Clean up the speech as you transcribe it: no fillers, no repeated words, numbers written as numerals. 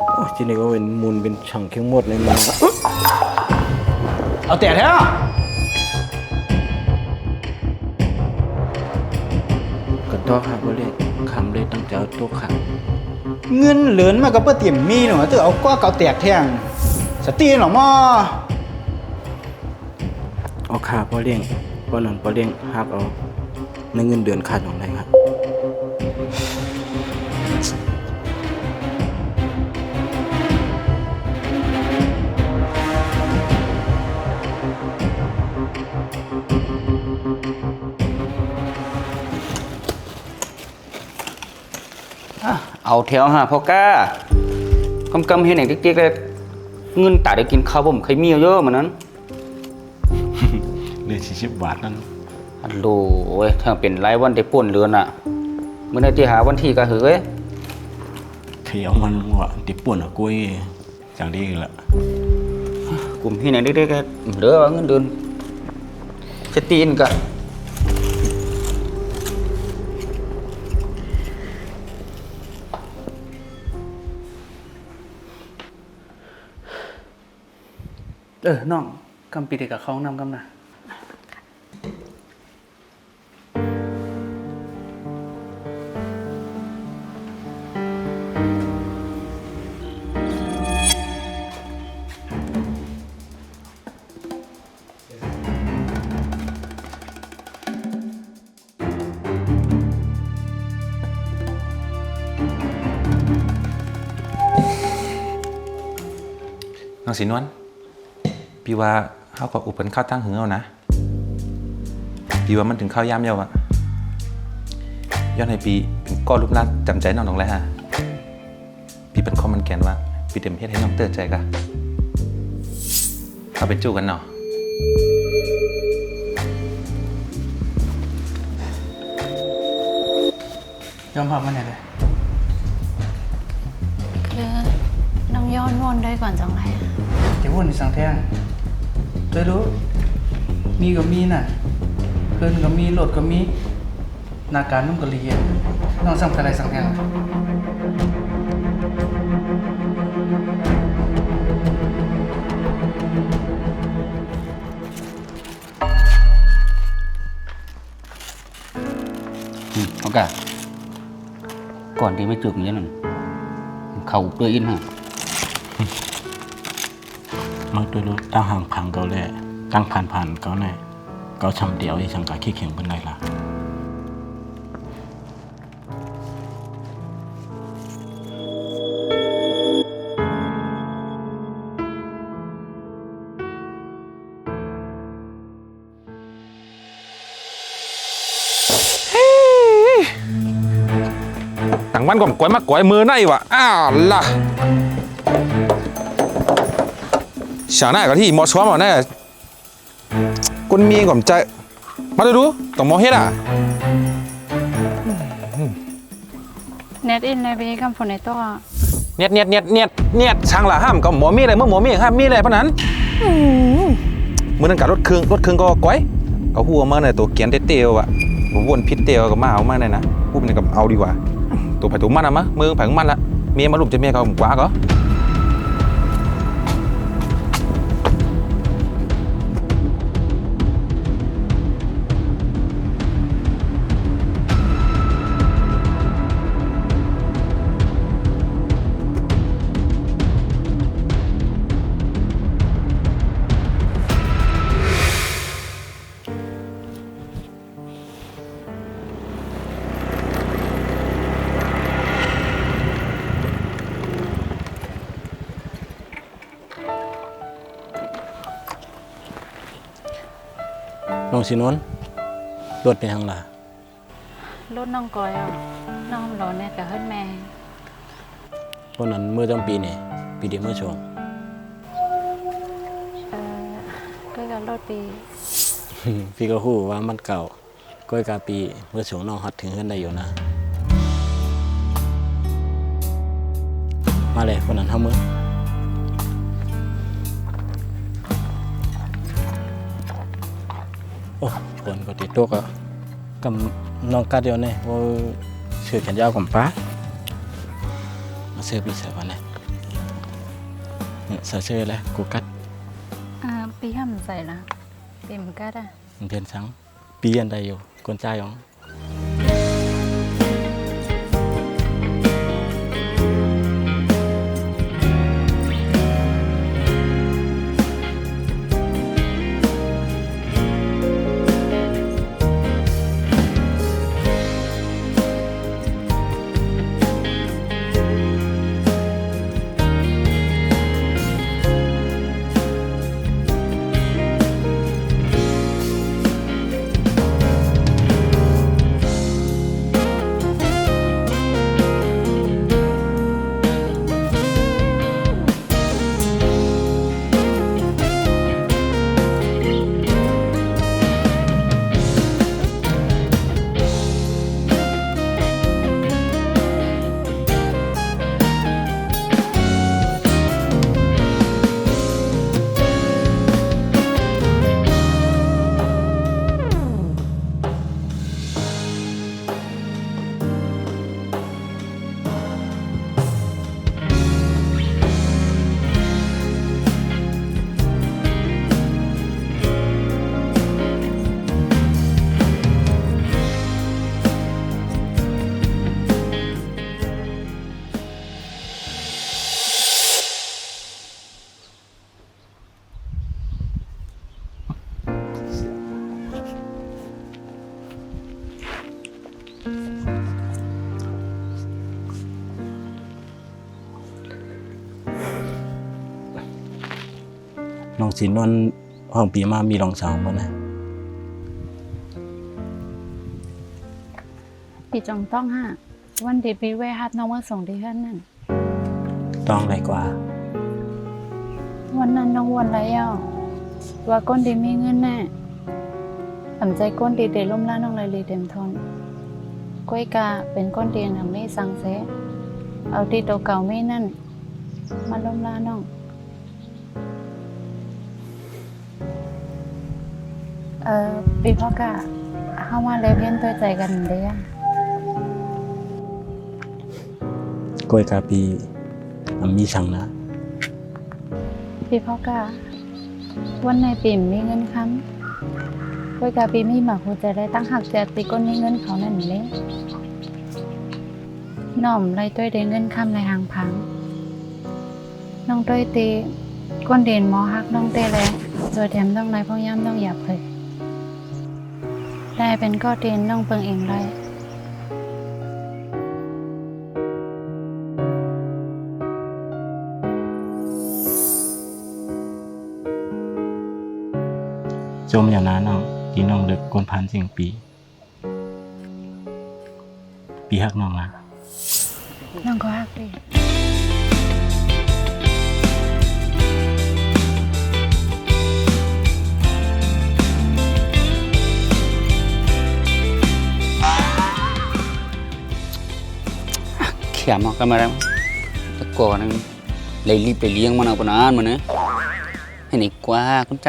โอ้ที่นี่ก็เป็นมูลเป็นช่างเข้มงวดเลยมัน เอาแต่แท้ก็ต้องครับว่าเรียกคำเลยตั้งใจเอาตัวขัง เงินเหลือนมากับเพื่อเตรียมมีหนูเตอเอาก้อเกาแตกแทงสตีหรอมอ เอาขาพอเลี้ยงพอนั้นพอเลี้ยงหักเอาในเงินเดือนขาดของไหนครับ เอาแถวหาพ่อกล้ากำเห็นอย่างเจ๊กๆเลยเงินตาได้กินข้าวผมเคยมีเยอะเหมือนนั้น เหลือ40 บาทนั่น อัลโหลเว้ยถ้าเป็นรายวันได้ป่นเรือนอ่ะเมื่อไหร่ที่หาวันที่ก็เฮ้ย เขียวมันว่าติป่วนอ่ะกุ้ยจังดีละ กลุ่มที่ไหนได้ๆก็เหลือเงินเดือนจะตีนกันน้องกำปีเด็กกับเขานำกำนะน้องสีนวลพี่ว่าเขาก็อุปนข้าวตั้งหึงเอานะพี่ว่ามันถึงข้าวยามเยาอะย้อนให้ปีก็รูปร่างจำใจน้องแล้วฮะพี่เป็นคอมมันแกนว่าพี่เต็มเฮ็ดให้น้องเตือนใจกะเอาไปจู้กันเนาะ ยอมรับมันไหนเลย คือน้องย้อนวนได้ก่อนจังไรอะ เดี๋ยววนในสังแท่งเธอรู้มีก็มีน่ะเพื่อนก็มีรถก็มีนาการนุ่มก็เรียนน้องสำคัญอะไรสังแท่งเอากะก่อนที่ไม่จุกอย่างนี้นั่นเขาเปลือยอินฮะ มันตัวรู้ตั้งห่างพังเกาแหละตั้งผ่านเกาแน่เกาชำเดียวที่ชังกาขี้เข็งเป็นไรล่ะต่างวันก่อนก๋วยมาก๋วยมือในวะอ้าวล่ะฉาหน้ากับที่มอช้อมอ่ะแน่กุนมีก่อนใจมาดูต้องมอเฮ็ดอ่ะ เน็ตอินในบีกับผลในตัว เนียดช่างละห้ามก็หมอมีอะไรเมื่อหมอมีห้ามมีอะไรเพราะนั้นเมื่อนั้นกับรถเครื่องก็ก๋วยก็หัวมาเนี่ยตัวเกียนเตี้ยวอ่ะวนพิษเตี้ยวก็มาเอามาเนี่ยนะพูดเป็นกับเอาดีกว่าตัวไผ่ตัวมันอะมะมือไผ่ของมันละเมียมาลุมจะเมียเขากว่าก็น้องสินวนรถเป็นทางล่ะ รถน้องกอยอ่ะน้องรอเน็ตกับเฮิรนแม่ เพราะนั้นเมื่อต้นปีนี่ปีเดียวเมื่อช่วง ก็กับรถปี พี่ก็ฮู้ว่ามันเก่าก้อยกาปีเมื่อช่วงน้องฮอดถึงเฮือนได้อยู่นะมาเลยคนนั้นเฮามือโอ้คนก็ติดตกอ่ะกับน้องกัดเดียวเนี่ยว่าชื่อแขนยาวของป้ามาเสื้อพี่เสื้อวันนี้ สะเชื่อแล้วกูกัด ปีห้ามใส่ละปีมกัดอ่ะ มันเพียนสังปีอันใดอยู่คนใจอ๋องน้องสินวันห้องปีมามีรองสาวบ่นะ ปีจงต้องห้าวันเดปีแวฮับน้องมาส่งที่เฮือนนั่น ต้องไรกว่า วันนั้นน้องวันไรอ่ะว่าก้นดีมีเงินแน่สำใจก้นดีเดล่มล่าน้องเลยลีเต็มทนก้อยกาเป็นก้นดีทำไม่สังเสเอาตีตัวเก่าไม่นั่นมาล่มล่าน้องปีพ่อกะเข้ามาเลยเพี้ยนตัวใจกันเด้ยัง กล้วยกาปีมีสังนะ ปีพ่อกะวันในปีมมีเงินค้ำก้อยกาปีมีหมากหัวใจได้ตั้งหักใจตีก้นมีเงินเขานั่นเลยน้อมไรตัวได้เงินค้ำในหางพังน้องตัวตีก้นเด่นหมอฮักน้องเตเลยโดยแถมต้องไรพ่อย่ำต้องหยาบเลยได้เป็นก็เตีนน้องเปิงเองไร จมอย่างนั้นน้องที่น้องเลิกกวนพันสิ่งปี ปีฮักน้องนะ น้องก็ฮักดี เขียมกันมาแล้วตะก่อนเลยรีบไปเลี้ยงมันเอาปนานมาเนอะให้หนีกว่าคุณใจ